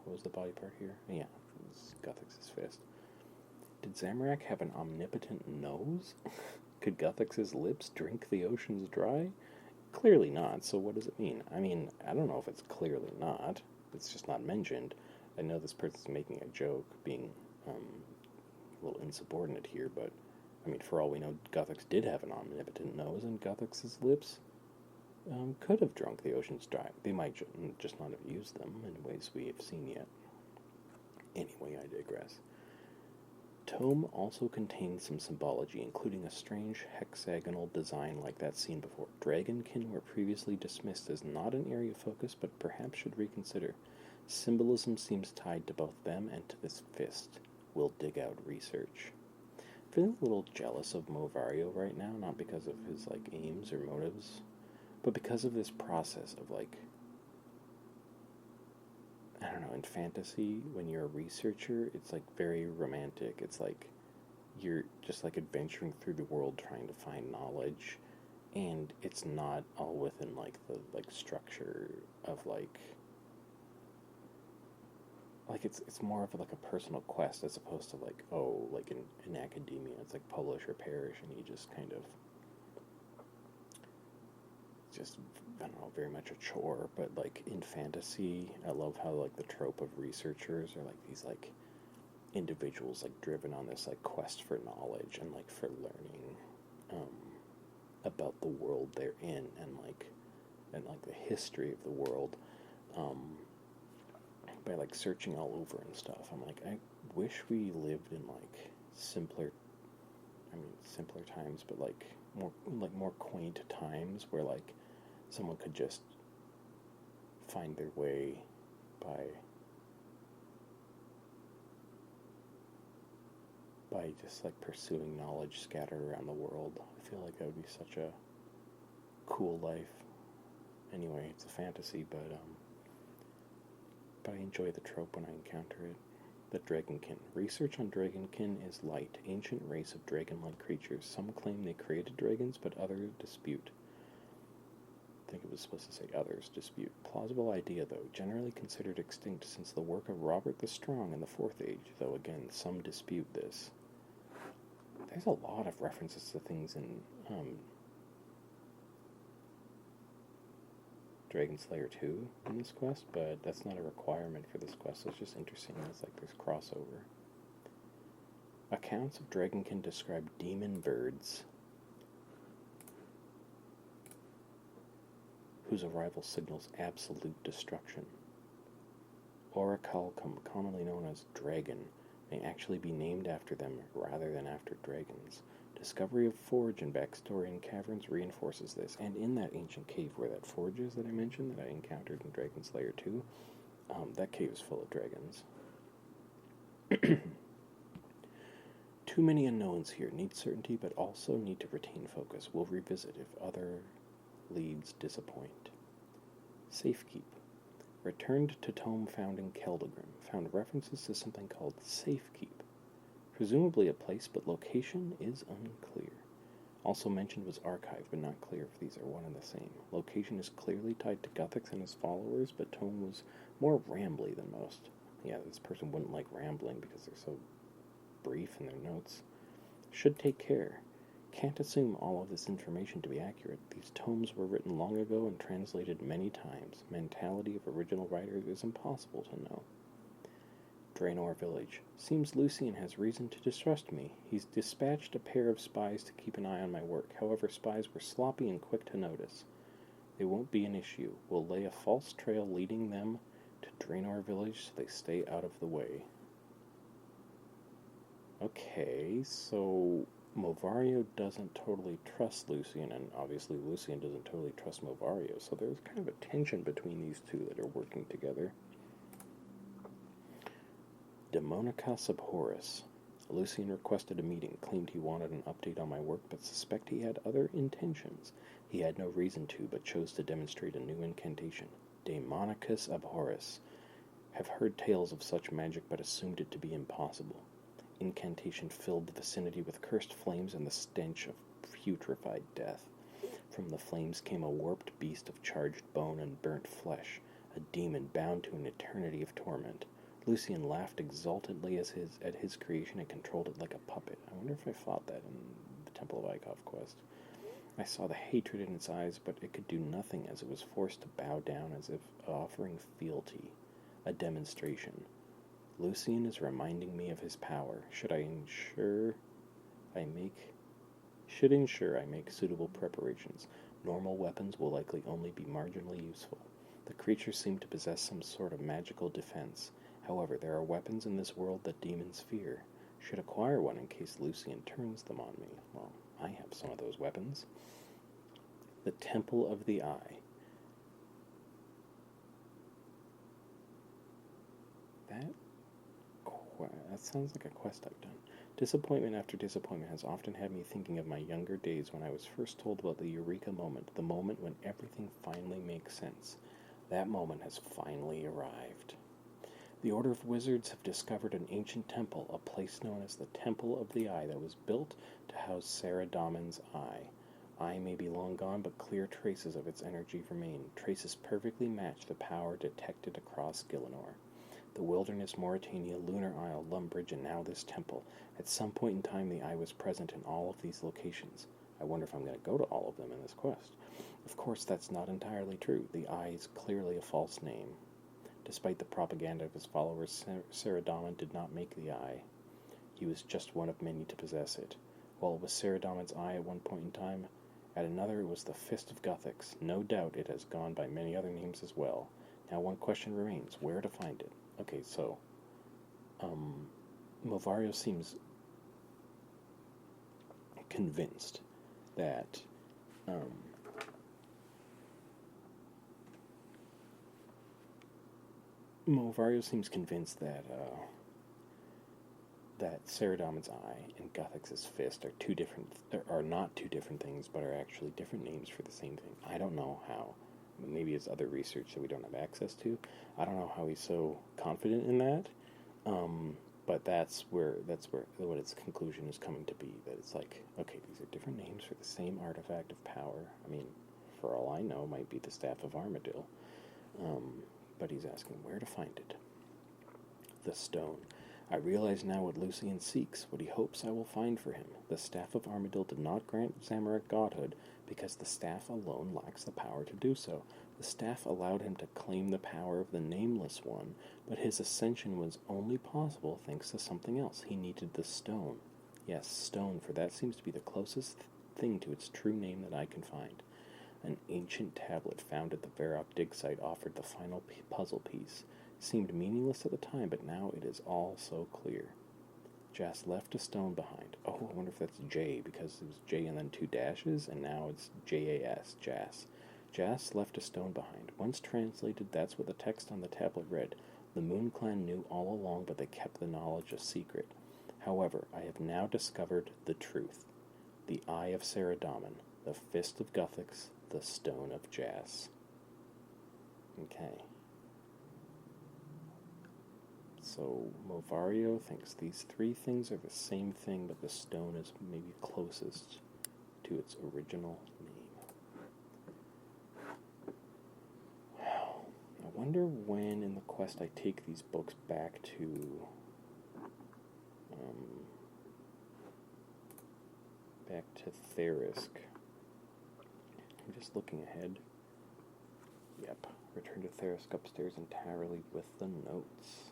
What was the body part here? Yeah, it was Guthix's fist. Did Zamorak have an omnipotent nose? Could Guthix's lips drink the oceans dry? Clearly not, so what does it mean? I mean, I don't know if it's clearly not. It's just not mentioned. I know this person's making a joke, being A little insubordinate here, but I mean, for all we know, Guthix did have an omnipotent nose, and Guthix's lips could have drunk the oceans dry. They might just not have used them in ways we have seen yet. Anyway, I digress. Tome also contains some symbology, including a strange hexagonal design like that seen before. Dragonkin were previously dismissed as not an area of focus, but perhaps should reconsider. Symbolism seems tied to both them and to this fist. We'll dig out research. Feeling a little jealous of Movario right now, not because of his aims or motives, but because of this process of I don't know, in fantasy, when you're a researcher, it's very romantic. It's you're just adventuring through the world trying to find knowledge, and it's not all within the structure of it's more of a personal quest as opposed to in academia it's publish or perish, and you just kind of just, I don't know, very much a chore. But in fantasy, I love how the trope of researchers are these individuals driven on this quest for knowledge and for learning about the world they're in, and the history of the world, by searching all over and stuff. I'm I wish we lived in simpler times, but more quaint times where someone could just find their way by just pursuing knowledge scattered around the world. I feel that would be such a cool life. Anyway, it's a fantasy, but I enjoy the trope when I encounter it. The Dragonkin. Research on Dragonkin is light, ancient race of dragon-like creatures. Some claim they created dragons, but others dispute. I think it was supposed to say others dispute. Plausible idea, though, generally considered extinct since the work of Robert the Strong in the Fourth Age, though again, some dispute this. There's a lot of references to things in Dragon Slayer 2 in this quest, but that's not a requirement for this quest, so it's just interesting that there's crossover. Accounts of Dragonkin describe demon birds whose arrival signals absolute destruction. Orichalcum, commonly known as dragon, may actually be named after them rather than after dragons. Discovery of forge and backstory in caverns reinforces this, and in that ancient cave where that forge is that I mentioned, that I encountered in Dragon Slayer 2, that cave is full of dragons. Too many unknowns here. Need certainty, but also need to retain focus. We'll revisit if other leads disappoint. Safekeep. Returned to tome found in Keldagrim. Found references to something called Safekeep. Presumably a place, but location is unclear. Also mentioned was archive, but not clear if these are one and the same. Location is clearly tied to Guthix and his followers, but tome was more rambly than most. Yeah, this person wouldn't like rambling because they're so brief in their notes. Should take care. Can't assume all of this information to be accurate. These tomes were written long ago and translated many times. Mentality of original writers is impossible to know. Draenor Village. Seems Lucian has reason to distrust me. He's dispatched a pair of spies to keep an eye on my work. However, spies were sloppy and quick to notice. They won't be an issue. We'll lay a false trail leading them to Draenor Village so they stay out of the way. Okay, so Movario doesn't totally trust Lucian, and obviously Lucian doesn't totally trust Movario, so there's kind of a tension between these two that are working together. Demonicus Abhorrus. Lucian requested a meeting, claimed he wanted an update on my work, but suspect he had other intentions. He had no reason to, but chose to demonstrate a new incantation. Demonicus Abhorrus. Have heard tales of such magic, but assumed it to be impossible. Incantation filled the vicinity with cursed flames and the stench of putrefied death. From the flames came a warped beast of charged bone and burnt flesh, a demon bound to an eternity of torment. Lucian laughed exultantly at his creation and controlled it like a puppet. I wonder if I fought that in the Temple of Ikov quest. I saw the hatred in its eyes, but it could do nothing as it was forced to bow down as if offering fealty, a demonstration. Lucian is reminding me of his power. Should ensure I make suitable preparations. Normal weapons will likely only be marginally useful. The creatures seem to possess some sort of magical defense. However, there are weapons in this world that demons fear. Should acquire one in case Lucian turns them on me. Well, I have some of those weapons. The Temple of the Eye. That sounds like a quest I've done. Disappointment after disappointment has often had me thinking of my younger days when I was first told about the Eureka moment, the moment when everything finally makes sense. That moment has finally arrived. The Order of Wizards have discovered an ancient temple, a place known as the Temple of the Eye that was built to house Sarah Damon's eye. Eye may be long gone, but clear traces of its energy remain. Traces perfectly match the power detected across Gielinor. The wilderness, Mauritania, Lunar Isle, Lumbridge, and now this temple. At some point in time, the eye was present in all of these locations. I wonder if I'm going to go to all of them in this quest. Of course, that's not entirely true. The eye is clearly a false name. Despite the propaganda of his followers, Saradamon did not make the eye. He was just one of many to possess it. While it was Saradamon's eye at one point in time, at another it was the Fist of Guthix. No doubt it has gone by many other names as well. Now one question remains, where to find it? Okay, so, Movario seems convinced that, that Saradamon's eye and Guthix's fist are not two different things, but are actually different names for the same thing. I don't know how. Maybe it's other research that we don't have access to. I don't know how he's so confident in that, but that's what its conclusion is coming to be. That it's like, okay, these are different names for the same artifact of power. I mean, for all I know, it might be the Staff of Armadil. But he's asking where to find it. The stone. I realize now what Lucian seeks, what he hopes I will find for him. The Staff of Armadil did not grant Zamorak godhood, because the staff alone lacks the power to do so. The staff allowed him to claim the power of the Nameless One, but his ascension was only possible thanks to something else. He needed the stone. Yes, stone, for that seems to be the closest thing to its true name that I can find. An ancient tablet found at the Varrock dig site offered the final puzzle piece. It seemed meaningless at the time, but now it is all so clear. Jas left a stone behind. Oh, I wonder if that's J, because it was J and then 2 dashes, and now it's J-A-S, Jas. Jas left a stone behind. Once translated, that's what the text on the tablet read. The Moon Clan knew all along, but they kept the knowledge a secret. However, I have now discovered the truth. The Eye of Saradamon, the Fist of Guthix, the Stone of Jas. Okay. So Movario thinks these 3 things are the same thing, but the stone is maybe closest to its original name. Wow. I wonder when in the quest I take these books back to Therisk. I'm just looking ahead. Yep. Return to Therisk upstairs entirely with the notes.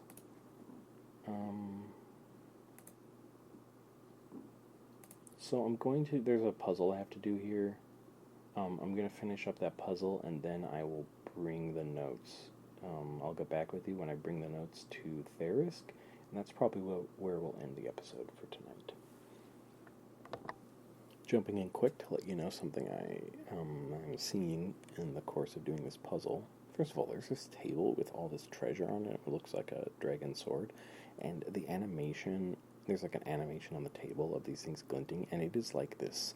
So there's a puzzle I have to do here. I'm going to finish up that puzzle and then I will bring the notes. I'll get back with you when I bring the notes to Therisk, and that's probably where we'll end the episode for tonight. Jumping in quick to let you know something I'm seeing in the course of doing this puzzle. First of all, there's this table with all this treasure on it. It looks like a dragon sword. And the animation, there's like an animation on the table of these things glinting, and it is like this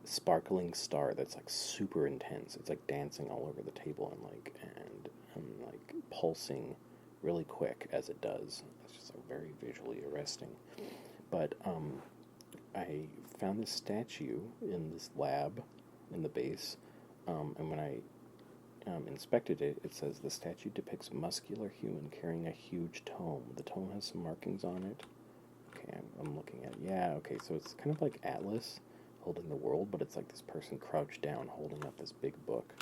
sparkling star that's like super intense. It's like dancing all over the table and like pulsing really quick as it does. It's just like very visually arresting. But I found this statue in this lab in the base, and when I inspected it, it says the statue depicts a muscular human carrying a huge tome. The tome has some markings on it. Okay, I'm looking at it. Yeah, okay, so it's kind of like Atlas holding the world, but it's like this person crouched down holding up this big book.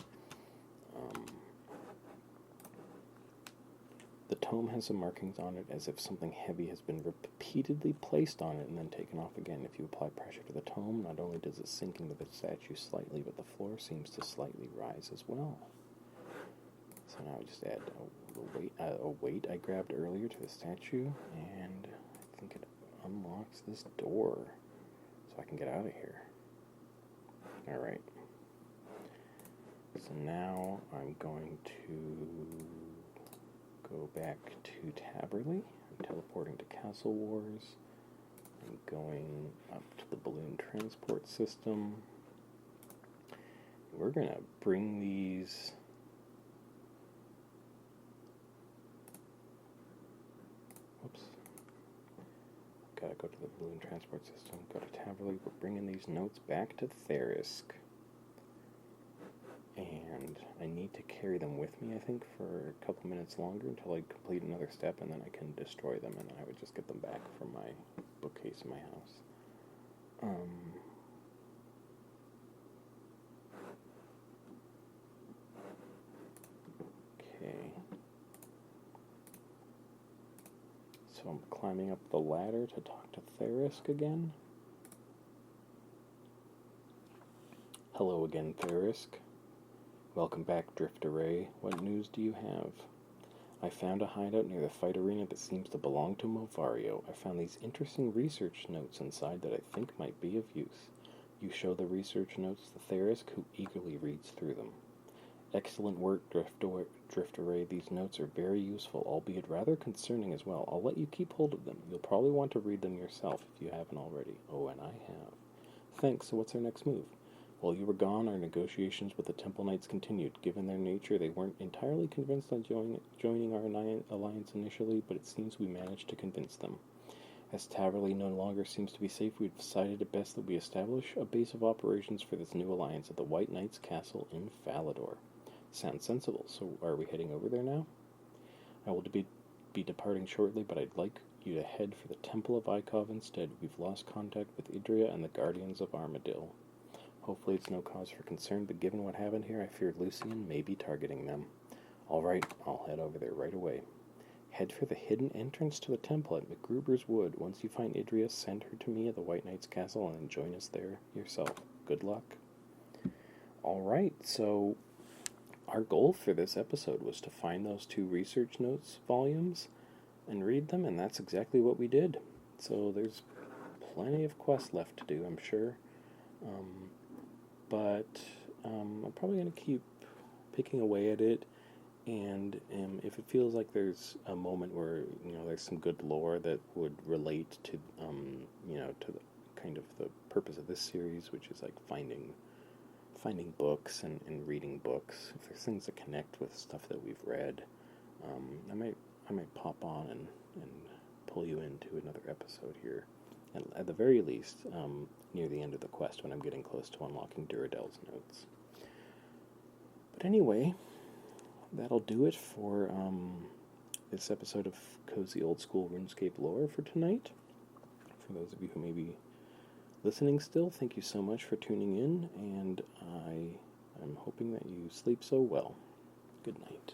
The tome has some markings on it as if something heavy has been repeatedly placed on it and then taken off again. If you apply pressure to the tome, not only does it sink into the statue slightly, but the floor seems to slightly rise as well. So now I just add a weight I grabbed earlier to the statue, and I think it unlocks this door so I can get out of here. Alright. So now I'm going to go back to Taberley. I'm teleporting to Castle Wars. I'm going up to the balloon transport system. We're going to bring these... Whoops. Gotta go to the balloon transport system, go to Taberley. We're bringing these notes back to Therisk. And I need to carry them with me, I think, for a couple minutes longer until I complete another step, and then I can destroy them, and then I would just get them back from my bookcase in my house. Okay. So I'm climbing up the ladder to talk to Therisk again. Hello again, Therisk. Welcome back, Drift Array. What news do you have? I found a hideout near the fight arena that seems to belong to Movario. I found these interesting research notes inside that I think might be of use. You show the research notes to Therisk, who eagerly reads through them. Excellent work, Drift Array. These notes are very useful, albeit rather concerning as well. I'll let you keep hold of them. You'll probably want to read them yourself if you haven't already. Oh, and I have. Thanks, so what's our next move? While you were gone, our negotiations with the Temple Knights continued. Given their nature, they weren't entirely convinced on joining our alliance initially, but it seems we managed to convince them. As Taverley no longer seems to be safe, we've decided it best that we establish a base of operations for this new alliance at the White Knights Castle in Falador. Sounds sensible, so are we heading over there now? I will be departing shortly, but I'd like you to head for the Temple of Ikov instead. We've lost contact with Idria and the Guardians of Armadil. Hopefully it's no cause for concern, but given what happened here, I fear Lucian may be targeting them. Alright, I'll head over there right away. Head for the hidden entrance to the temple at McGruber's Wood. Once you find Idria, send her to me at the White Knight's Castle and then join us there yourself. Good luck. Alright, so our goal for this episode was to find those 2 research notes volumes and read them, and that's exactly what we did. So there's plenty of quests left to do, I'm sure. But I'm probably going to keep picking away at it, and if it feels like there's a moment where, there's some good lore that would relate to, to the kind of the purpose of this series, which is like finding books and reading books. If there's things that connect with stuff that we've read, I might pop on and pull you into another episode here. And at the very least, near the end of the quest when I'm getting close to unlocking Duradel's notes. But anyway, that'll do it for this episode of Cozy Old School RuneScape Lore for tonight. For those of you who may be listening still, thank you so much for tuning in, and I am hoping that you sleep so well. Good night.